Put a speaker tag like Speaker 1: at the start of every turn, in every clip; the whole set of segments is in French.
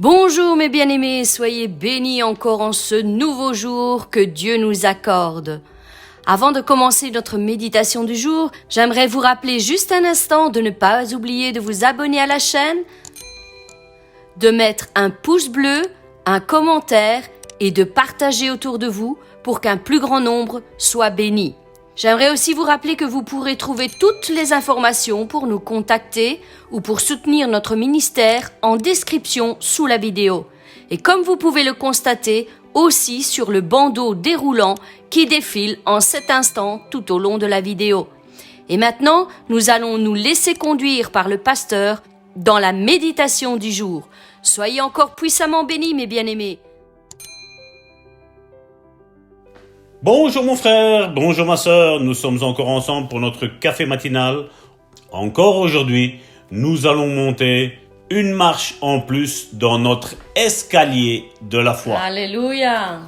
Speaker 1: Bonjour mes bien-aimés, soyez bénis encore en ce nouveau jour que Dieu nous accorde. Avant de commencer notre méditation du jour, j'aimerais vous rappeler juste un instant de ne pas oublier de vous abonner à la chaîne, de mettre un pouce bleu, un commentaire et de partager autour de vous pour qu'un plus grand nombre soit béni. J'aimerais aussi vous rappeler que vous pourrez trouver toutes les informations pour nous contacter ou pour soutenir notre ministère en description sous la vidéo. Et comme vous pouvez le constater, aussi sur le bandeau déroulant qui défile en cet instant tout au long de la vidéo. Et maintenant, nous allons nous laisser conduire par le pasteur dans la méditation du jour. Soyez encore puissamment bénis, mes bien-aimés.
Speaker 2: Bonjour mon frère, bonjour ma sœur, nous sommes encore ensemble pour notre café matinal. Encore aujourd'hui, nous allons monter une marche en plus dans notre escalier de la foi.
Speaker 1: Alléluia.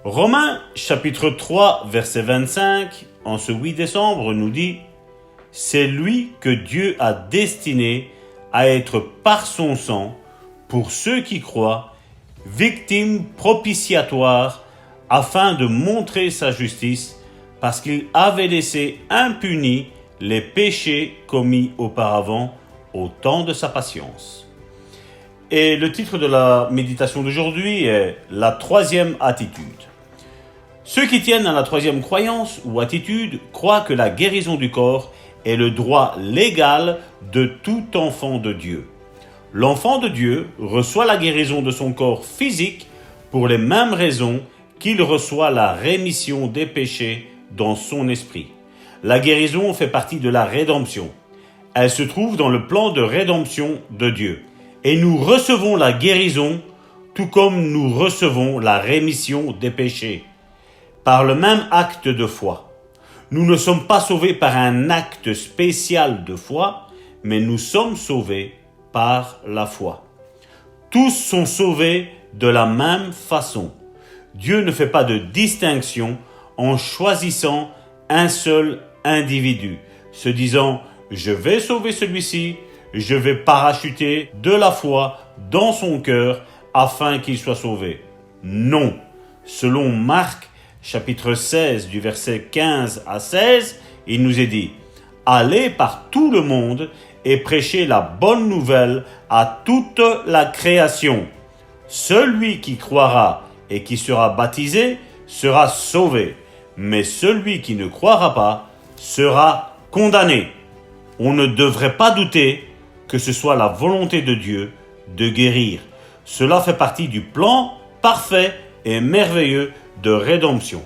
Speaker 2: Romains chapitre 3 verset 25, en ce 8 décembre, nous dit « C'est lui que Dieu a destiné à être par son sang, pour ceux qui croient, victime propitiatoire, afin de montrer sa justice, parce qu'il avait laissé impunis les péchés commis auparavant au temps de sa patience. » Et le titre de la méditation d'aujourd'hui est « La troisième attitude ». Ceux qui tiennent à la troisième croyance ou attitude croient que la guérison du corps est le droit légal de tout enfant de Dieu. L'enfant de Dieu reçoit la guérison de son corps physique pour les mêmes raisons qu'il reçoit la rémission des péchés dans son esprit. La guérison fait partie de la rédemption. Elle se trouve dans le plan de rédemption de Dieu. Et nous recevons la guérison tout comme nous recevons la rémission des péchés, par le même acte de foi. Nous ne sommes pas sauvés par un acte spécial de foi, mais nous sommes sauvés par la foi. Tous sont sauvés de la même façon. Dieu ne fait pas de distinction en choisissant un seul individu, se disant « je vais sauver celui-ci, je vais parachuter de la foi dans son cœur afin qu'il soit sauvé ». Non, selon Marc chapitre 16 du verset 15 à 16, il nous est dit « Allez par tout le monde et prêchez la bonne nouvelle à toute la création. Celui qui croira et qui sera baptisé sera sauvé, mais celui qui ne croira pas sera condamné. » On ne devrait pas douter que ce soit la volonté de Dieu de guérir. Cela fait partie du plan parfait et merveilleux de rédemption.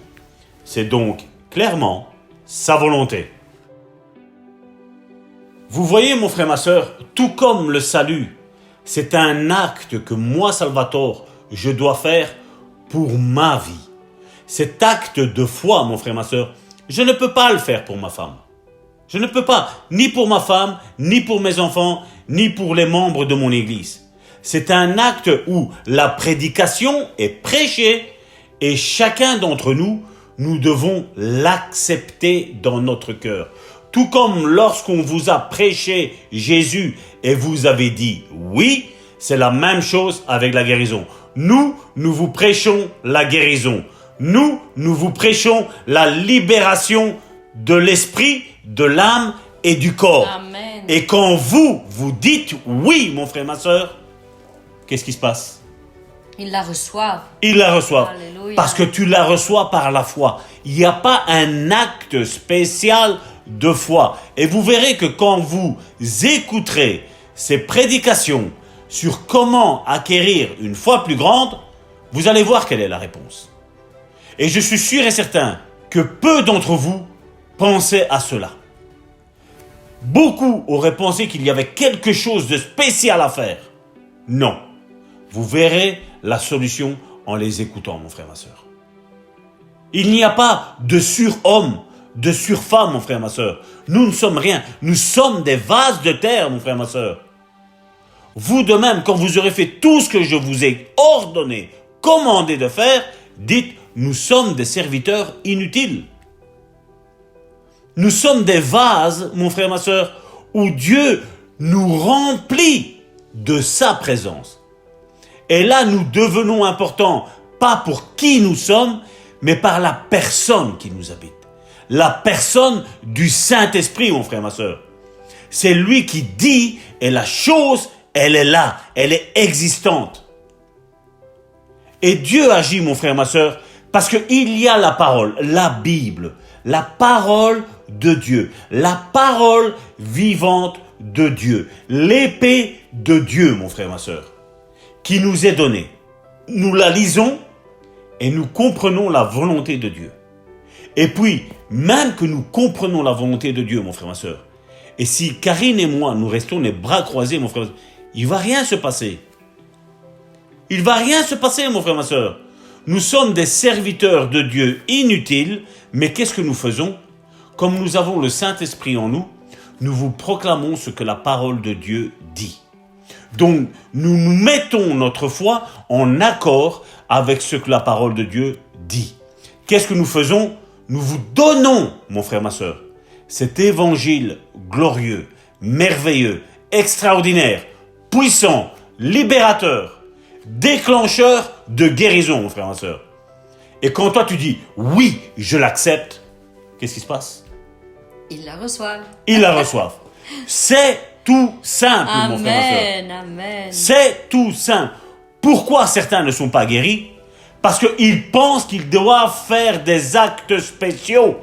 Speaker 2: C'est donc clairement sa volonté. Vous voyez mon frère, ma sœur, tout comme le salut, c'est un acte que moi, Salvatore, je dois faire pour ma vie. Cet acte de foi, mon frère, ma sœur, je ne peux pas le faire pour ma femme. Je ne peux pas, ni pour ma femme, ni pour mes enfants, ni pour les membres de mon église. C'est un acte où la prédication est prêchée et chacun d'entre nous, nous devons l'accepter dans notre cœur. Tout comme lorsqu'on vous a prêché Jésus et vous avez dit oui, c'est la même chose avec la guérison. Nous vous prêchons la guérison. Nous vous prêchons la libération de l'esprit, de l'âme et du corps.
Speaker 1: Amen.
Speaker 2: Et quand vous dites oui, mon frère, ma sœur, qu'est-ce qui se passe?
Speaker 1: Ils la reçoivent.
Speaker 2: Ils la reçoivent.
Speaker 1: Alléluia.
Speaker 2: Parce que tu la reçois par la foi. Il n'y a pas un acte spécial de foi. Et vous verrez que quand vous écouterez ces prédications sur comment acquérir une foi plus grande, vous allez voir quelle est la réponse. Et je suis sûr et certain que peu d'entre vous pensaient à cela. Beaucoup auraient pensé qu'il y avait quelque chose de spécial à faire. Non. Vous verrez la solution en les écoutant, mon frère, ma sœur. Il n'y a pas de surhomme, de surfemme, mon frère, ma sœur. Nous ne sommes rien. Nous sommes des vases de terre, mon frère, ma sœur. Vous de même, quand vous aurez fait tout ce que je vous ai ordonné, commandé de faire, dites, nous sommes des serviteurs inutiles. Nous sommes des vases, mon frère, ma sœur, où Dieu nous remplit de sa présence. Et là, nous devenons importants, pas pour qui nous sommes, mais par la personne qui nous habite. La personne du Saint-Esprit, mon frère, ma sœur. C'est lui qui dit, et la chose, elle est là, elle est existante. Et Dieu agit, mon frère, ma sœur, parce qu'il y a la parole, la Bible, la parole de Dieu, la parole vivante de Dieu, l'épée de Dieu, mon frère, ma sœur, qui nous est donnée. Nous la lisons et nous comprenons la volonté de Dieu. Et puis, même que nous comprenons la volonté de Dieu, mon frère, ma sœur, et si Karine et moi, nous restons les bras croisés, mon frère, il ne va rien se passer. Il ne va rien se passer, mon frère, ma sœur. Nous sommes des serviteurs de Dieu inutiles, mais qu'est-ce que nous faisons? Comme nous avons le Saint-Esprit en nous, nous vous proclamons ce que la parole de Dieu dit. Donc, nous mettons notre foi en accord avec ce que la parole de Dieu dit. Qu'est-ce que nous faisons? Nous vous donnons, mon frère, ma sœur, cet évangile glorieux, merveilleux, extraordinaire, puissant, libérateur, déclencheur de guérison, mon frère, ma sœur. Et quand toi tu dis « oui, je l'accepte », qu'est-ce qui se passe?
Speaker 1: Ils la reçoivent.
Speaker 2: Ils la reçoivent. C'est tout simple, mon frère, ma sœur.
Speaker 1: Amen.
Speaker 2: C'est tout simple. Pourquoi certains ne sont pas guéris? Parce qu'ils pensent qu'ils doivent faire des actes spéciaux.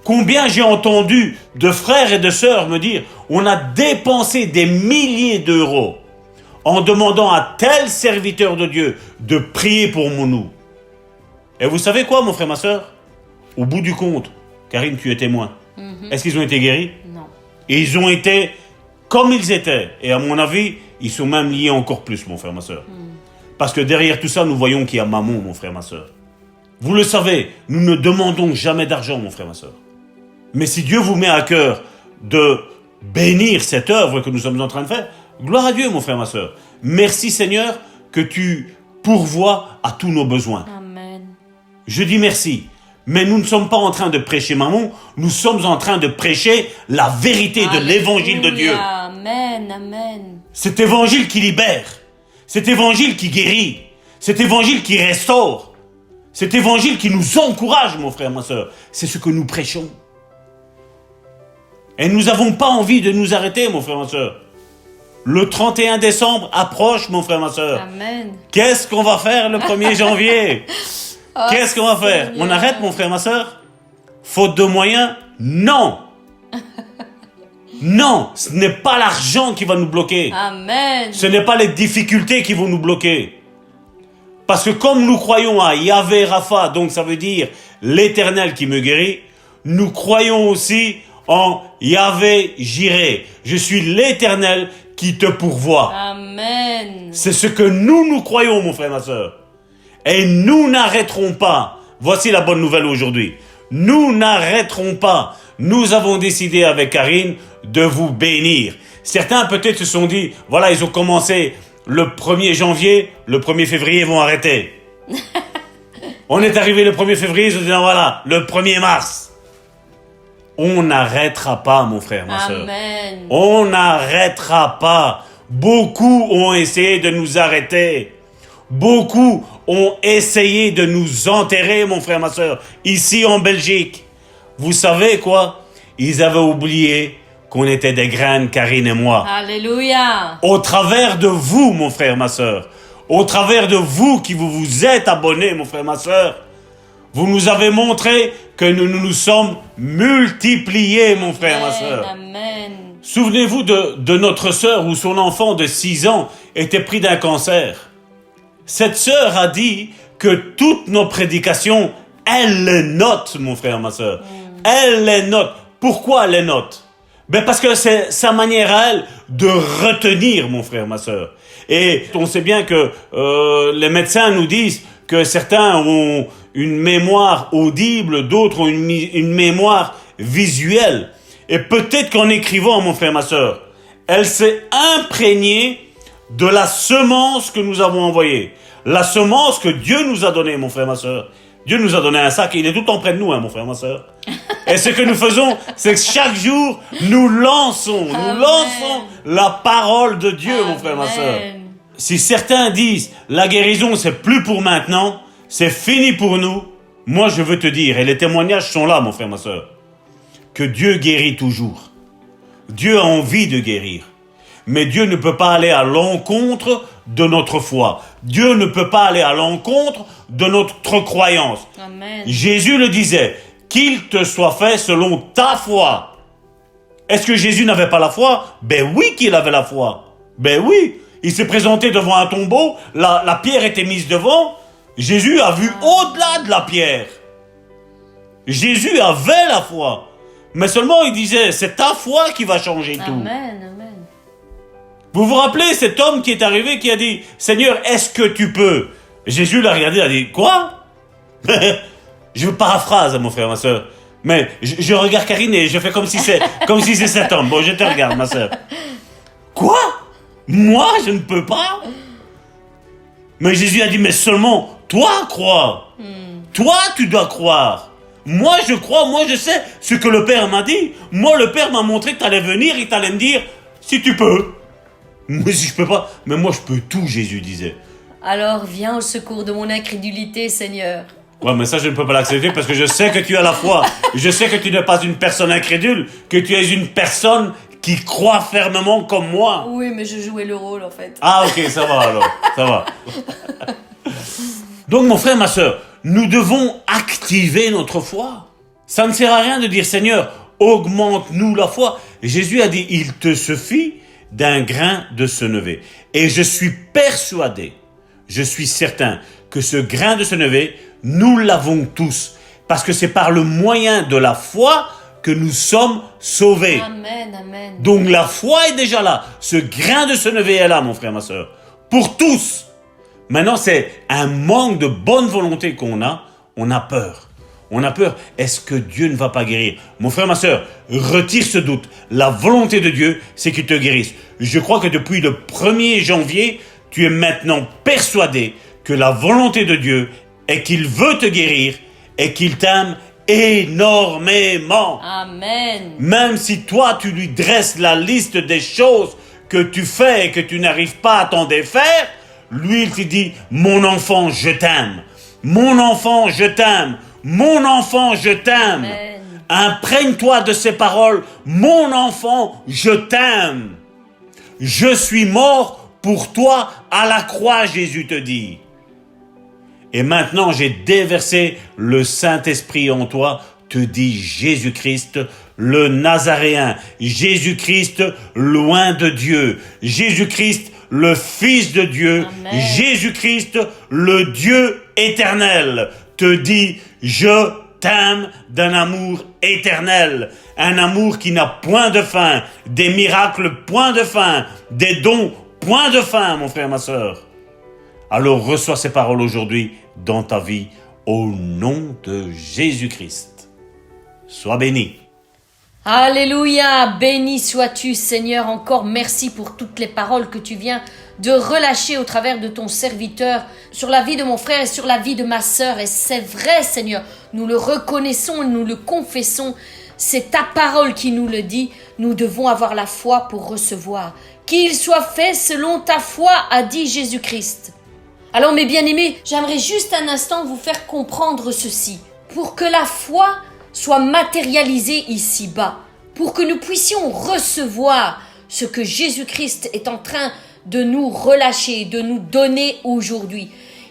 Speaker 2: Combien j'ai entendu de frères et de sœurs me dire « on a dépensé des milliers d'euros en demandant à tel serviteur de Dieu de prier pour nous. » Et vous savez quoi, mon frère, ma sœur? Au bout du compte, Karine, tu es témoin. Est-ce qu'ils ont été guéris?
Speaker 1: Non.
Speaker 2: Et ils ont été comme ils étaient. Et à mon avis, ils sont même liés encore plus, mon frère, ma sœur. Parce que derrière tout ça, nous voyons qu'il y a Mammon, mon frère, ma sœur. Vous le savez, nous ne demandons jamais d'argent, mon frère, ma sœur. Mais si Dieu vous met à cœur de bénir cette œuvre que nous sommes en train de faire, gloire à Dieu, mon frère, ma sœur. Merci, Seigneur, que tu pourvois à tous nos besoins.
Speaker 1: Amen.
Speaker 2: Je dis merci. Mais nous ne sommes pas en train de prêcher Mammon, nous sommes en train de prêcher la vérité de l'évangile de Dieu.
Speaker 1: Amen, amen.
Speaker 2: Cet évangile qui libère, cet évangile qui guérit, cet évangile qui restaure, cet évangile qui nous encourage, mon frère, ma sœur. C'est ce que nous prêchons. Et nous n'avons pas envie de nous arrêter, mon frère, ma sœur. Le 31 décembre approche, mon frère, ma sœur.
Speaker 1: Amen.
Speaker 2: Qu'est-ce qu'on va faire le 1er janvier? Qu'est-ce qu'on va faire?
Speaker 1: Seigneur.
Speaker 2: On arrête, mon frère, ma sœur? Faute de moyens? Non. Non, ce n'est pas l'argent qui va nous bloquer.
Speaker 1: Amen.
Speaker 2: Ce n'est pas les difficultés qui vont nous bloquer. Parce que comme nous croyons à Yahvé Rapha, donc ça veut dire l'Éternel qui me guérit, nous croyons aussi en Yahvé Jiré. Je suis l'Éternel qui te pourvoit.
Speaker 1: Amen.
Speaker 2: C'est ce que nous croyons, mon frère, ma sœur. Et nous n'arrêterons pas. Voici la bonne nouvelle aujourd'hui. Nous n'arrêterons pas. Nous avons décidé avec Karine de vous bénir. Certains peut-être se sont dit, voilà, ils ont commencé le 1er janvier, le 1er février, ils vont arrêter. On est arrivé le 1er février, ils ont dit, voilà, le 1er mars. On n'arrêtera pas, mon frère, ma sœur.
Speaker 1: Amen.
Speaker 2: On n'arrêtera pas. Beaucoup ont essayé de nous arrêter. Beaucoup ont essayé de nous enterrer, mon frère, ma sœur, ici en Belgique. Vous savez quoi? Ils avaient oublié qu'on était des graines, Karine et moi.
Speaker 1: Alléluia.
Speaker 2: Au travers de vous, mon frère, ma sœur, au travers de vous qui vous êtes abonnés, mon frère, ma sœur, vous nous avez montré que nous nous sommes multipliés, mon frère, ma sœur.
Speaker 1: Amen.
Speaker 2: Souvenez-vous de notre sœur où son enfant de 6 ans était pris d'un cancer. Cette sœur a dit que toutes nos prédications, elle les note, mon frère, ma sœur. Elle les note. Pourquoi elle les note? Ben parce que c'est sa manière à elle de retenir, mon frère, ma sœur. Et on sait bien que les médecins nous disent que certains ont une mémoire audible, d'autres ont une mémoire visuelle. Et peut-être qu'en écrivant, mon frère, ma sœur, elle s'est imprégnée de la semence que nous avons envoyée. La semence que Dieu nous a donnée, mon frère, ma sœur. Dieu nous a donné un sac et il est tout le temps près de nous, hein, mon frère, ma sœur. Et ce que nous faisons, c'est que chaque jour, nous lançons la parole de Dieu, mon frère, ma sœur. si certains disent la guérison c'est plus pour maintenant, c'est fini pour nous, moi je veux te dire, et les témoignages sont là mon frère, ma soeur, que Dieu guérit toujours. Dieu a envie de guérir. Mais Dieu ne peut pas aller à l'encontre de notre foi. Dieu ne peut pas aller à l'encontre de notre croyance.
Speaker 1: Amen.
Speaker 2: Jésus le disait, qu'il te soit fait selon ta foi. Est-ce que Jésus n'avait pas la foi? Ben oui qu'il avait la foi. Ben oui. Il s'est présenté devant un tombeau, la pierre était mise devant. Jésus a vu au-delà de la pierre. Jésus avait la foi. Mais seulement il disait, c'est ta foi qui va changer tout.
Speaker 1: Amen.
Speaker 2: Vous vous rappelez cet homme qui est arrivé, qui a dit, Seigneur, est-ce que tu peux? Jésus l'a regardé, il a dit, quoi? Je paraphrase, mon frère, ma soeur. Mais je regarde Karine et je fais comme si c'est cet homme. Bon, je te regarde, ma soeur. Quoi? Moi, je ne peux pas? Mais Jésus a dit, mais seulement toi crois. Toi, tu dois croire. Moi, je crois, moi, je sais ce que le Père m'a dit. Moi, le Père m'a montré que tu allais venir, il t'allait me dire, si tu peux. Moi, si je peux pas, mais moi, je peux tout, Jésus disait.
Speaker 1: Alors, viens au secours de mon incrédulité, Seigneur.
Speaker 2: Ouais, mais ça, je ne peux pas l'accepter parce que je sais que tu as la foi. Je sais que tu n'es pas une personne incrédule, que tu es une personne qui croit fermement comme moi.
Speaker 1: Oui, mais je jouais le rôle, en fait.
Speaker 2: Ah, ok, ça va alors, ça va. Donc, mon frère, ma soeur, nous devons activer notre foi. Ça ne sert à rien de dire, Seigneur, augmente-nous la foi. Jésus a dit, il te suffit d'un grain de sénévé. Et je suis persuadé, je suis certain que ce grain de sénévé, nous l'avons tous. Parce que c'est par le moyen de la foi que nous sommes sauvés.
Speaker 1: Amen, amen.
Speaker 2: Donc la foi est déjà là. Ce grain de sénévé est là, mon frère, ma soeur. Pour tous. Maintenant, c'est un manque de bonne volonté qu'on a. On a peur. On a peur. Est-ce que Dieu ne va pas guérir? Mon frère, ma soeur, retire ce doute. La volonté de Dieu, c'est qu'il te guérisse. Je crois que depuis le 1er janvier, tu es maintenant persuadé que la volonté de Dieu est qu'il veut te guérir et qu'il t'aime énormément.
Speaker 1: Amen.
Speaker 2: Même si toi, tu lui dresses la liste des choses que tu fais et que tu n'arrives pas à t'en défaire, lui, il te dit, mon enfant, je t'aime. Mon enfant, je t'aime. Mon enfant, je t'aime.
Speaker 1: Amen.
Speaker 2: Imprègne-toi de ces paroles. Mon enfant, je t'aime. Je suis mort pour toi à la croix, Jésus te dit. Et maintenant, j'ai déversé le Saint-Esprit en toi, te dit Jésus-Christ, le Nazaréen. Jésus-Christ, loin de Dieu. Jésus-Christ, le Fils de Dieu.
Speaker 1: Amen.
Speaker 2: Jésus-Christ, le Dieu éternel, te dit, je t'aime d'un amour éternel, un amour qui n'a point de fin, des miracles point de fin, des dons point de fin, mon frère, ma soeur. Alors reçois ces paroles aujourd'hui dans ta vie, au nom de Jésus-Christ. Sois béni.
Speaker 1: Alléluia, béni sois-tu Seigneur, encore merci pour toutes les paroles que tu viens de relâcher au travers de ton serviteur sur la vie de mon frère et sur la vie de ma sœur. Et c'est vrai Seigneur, nous le reconnaissons, nous le confessons, c'est ta parole qui nous le dit, nous devons avoir la foi pour recevoir. Qu'il soit fait selon ta foi, a dit Jésus-Christ. Alors mes bien-aimés, j'aimerais juste un instant vous faire comprendre ceci. Pour que la foi soit matérialisée ici-bas, pour que nous puissions recevoir ce que Jésus-Christ est en train de nous relâcher, de nous donner aujourd'hui.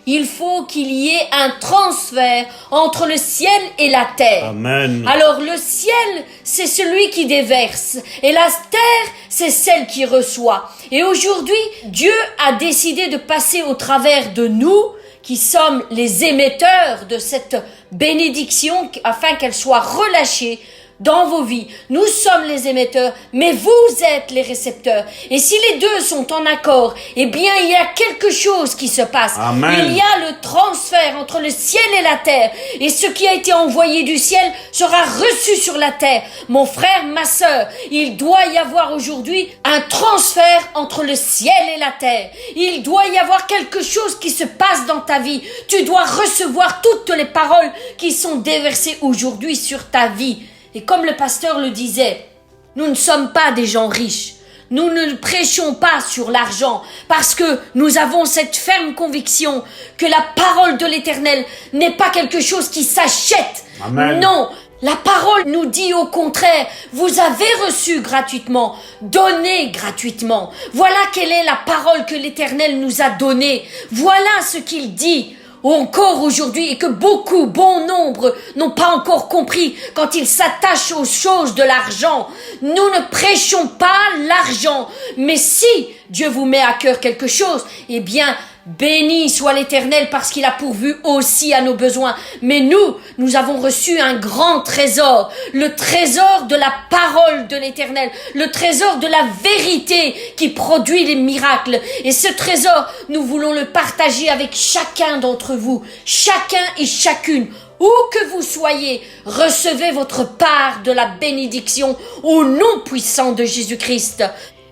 Speaker 1: Il faut qu'il y ait un transfert entre le ciel et la terre.
Speaker 2: Amen.
Speaker 1: Alors le ciel, c'est celui qui déverse et la terre, c'est celle qui reçoit. Et aujourd'hui, Dieu a décidé de passer au travers de nous, qui sommes les émetteurs de cette bénédiction, afin qu'elle soit relâchée dans vos vies. Nous sommes les émetteurs, mais vous êtes les récepteurs. Et si les deux sont en accord, eh bien, il y a quelque chose qui se passe.
Speaker 2: Amen.
Speaker 1: Il y a le transfert entre le ciel et la terre. Et ce qui a été envoyé du ciel sera reçu sur la terre. Mon frère, ma sœur, il doit y avoir aujourd'hui un transfert entre le ciel et la terre. Il doit y avoir quelque chose qui se passe dans ta vie. Tu dois recevoir toutes les paroles qui sont déversées aujourd'hui sur ta vie. Et comme le pasteur le disait, nous ne sommes pas des gens riches. nous ne prêchons pas sur l'argent parce que nous avons cette ferme conviction que la parole de l'Éternel n'est pas quelque chose qui s'achète.
Speaker 2: Amen.
Speaker 1: Non, la parole nous dit au contraire, vous avez reçu gratuitement, donnez gratuitement. Voilà quelle est la parole que l'Éternel nous a donnée. Voilà ce qu'il dit encore aujourd'hui et que beaucoup, bon nombre, n'ont pas encore compris quand ils s'attachent aux choses de l'argent. Nous ne prêchons pas l'argent, mais si Dieu vous met à cœur quelque chose, eh bien, béni soit l'Éternel parce qu'il a pourvu aussi à nos besoins. Mais nous avons reçu un grand trésor, le trésor de la parole de l'Éternel, le trésor de la vérité qui produit les miracles. Et ce trésor, nous voulons le partager avec chacun d'entre vous, chacun et chacune. Où que vous soyez, recevez votre part de la bénédiction au nom puissant de Jésus-Christ.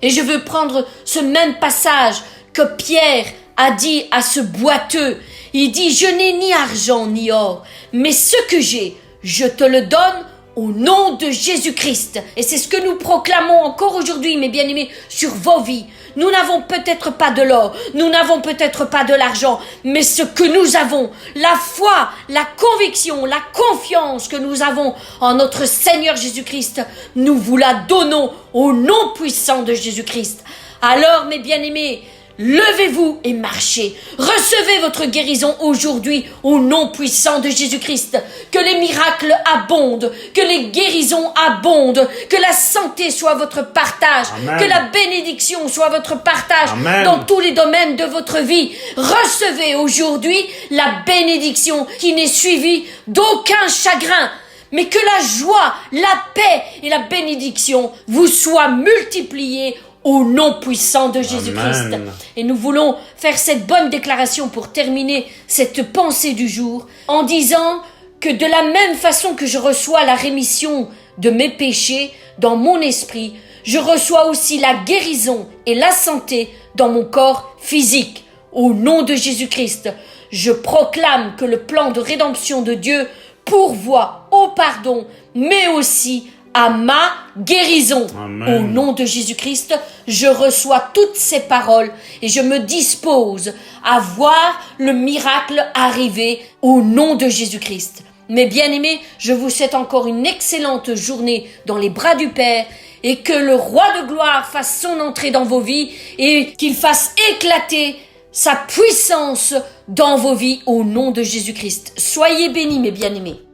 Speaker 1: Et je veux prendre ce même passage que Pierre a dit à ce boiteux. Il dit, je n'ai ni argent ni or, mais ce que j'ai, je te le donne au nom de Jésus-Christ. Et c'est ce que nous proclamons encore aujourd'hui, mes bien-aimés, sur vos vies. Nous n'avons peut-être pas de l'or, nous n'avons peut-être pas de l'argent, mais ce que nous avons, la foi, la conviction, la confiance que nous avons en notre Seigneur Jésus-Christ, nous vous la donnons au nom puissant de Jésus-Christ. Alors, mes bien-aimés, levez-vous et marchez. Recevez votre guérison aujourd'hui au nom puissant de Jésus-Christ. Que les miracles abondent, que les guérisons abondent, que la santé soit votre partage,
Speaker 2: Amen.
Speaker 1: que la bénédiction soit votre partage
Speaker 2: Amen.
Speaker 1: dans tous les domaines de votre vie. Recevez aujourd'hui la bénédiction qui n'est suivie d'aucun chagrin. Mais que la joie, la paix et la bénédiction vous soient multipliées au nom puissant de Jésus-Christ.
Speaker 2: Amen.
Speaker 1: Et nous voulons faire cette bonne déclaration pour terminer cette pensée du jour en disant que de la même façon que je reçois la rémission de mes péchés dans mon esprit, je reçois aussi la guérison et la santé dans mon corps physique. Au nom de Jésus-Christ, je proclame que le plan de rédemption de Dieu pourvoit au pardon, mais aussi à ma guérison.
Speaker 2: Amen.
Speaker 1: Au nom de Jésus-Christ, je reçois toutes ces paroles et je me dispose à voir le miracle arriver au nom de Jésus-Christ. Mes bien-aimés, je vous souhaite encore une excellente journée dans les bras du Père et que le Roi de gloire fasse son entrée dans vos vies et qu'il fasse éclater sa puissance dans vos vies au nom de Jésus-Christ. Soyez bénis, mes bien-aimés.